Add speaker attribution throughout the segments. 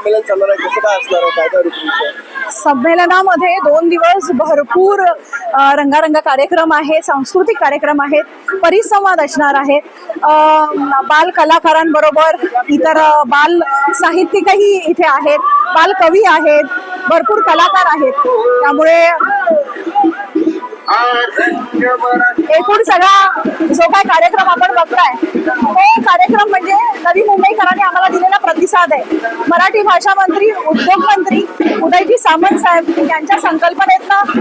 Speaker 1: संमेलन चालणार आहे, कसं काय असणार आहे, काय काय रूपरेषा आहे?
Speaker 2: संमेलनामध्ये 2 दिवस भरपूर रंगारंग कार्यक्रम आहे, सांस्कृतिक कार्यक्रम आहेत, परिसंवाद असणार आहेत, बाल कलाकारांबरोबर इतर बाल साहित्यिकही इथे आहेत, बाल कवी आहेत, भरपूर कलाकार आहेत. त्यामुळे एकूण सगळा जो काय कार्यक्रम आपण बघताय तो कार्यक्रम म्हणजे नवी मुंबईकरांनी आम्हाला दिलेला प्रतिसाद आहे. मराठी भाषा मंत्री, उद्योग मंत्री उदयजी सामंत साहेब यांच्या संकल्पनेतनं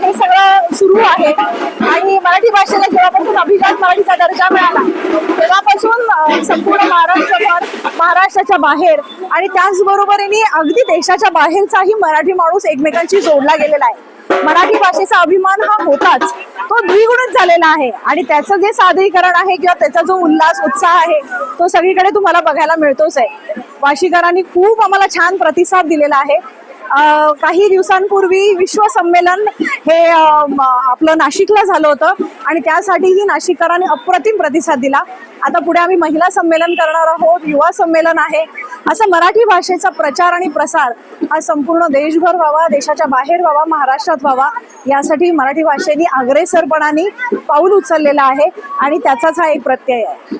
Speaker 2: हे सगळं सुरू आहे आणि मराठी भाषेला जेव्हापासून अभिजात मराठीचा दर्जा मिळाला तेव्हापासून संपूर्ण महाराष्ट्रभर, महाराष्ट्राच्या बाहेर आणि त्याचबरोबरीने अगदी देशाच्या बाहेरचाही मराठी माणूस एकमेकांशी जोडला गेलेला आहे. मराठी भाषेचा अभिमान हा होताच, तो द्विगुणित झालेला आहे आणि त्याचं जे सादरीकरण आहे किंवा त्याचा जो उल्हास उत्साह आहे तो सगळीकडे तुम्हाला बघायला मिळतोच आहे. वाशीकरांनी खूप आम्हाला छान प्रतिसाद दिलेला आहे. काही दिवसांपूर्वी विश्व संमेलन हे आपलं नाशिकला झालं होतं आणि त्यासाठीही नाशिककरांनी अप्रतिम प्रतिसाद दिला. आता पुढे आम्ही महिला संमेलन करणार आहोत, युवा संमेलन आहे. असं मराठी भाषेचा प्रचार आणि प्रसार हा संपूर्ण देशभर व्हावा, देशाच्या बाहेर व्हावा, महाराष्ट्रात व्हावा, यासाठी मराठी भाषेने अग्रेसरपणाने पाऊल उचललेलं आहे आणि त्याचाच हा एक प्रत्यय आहे.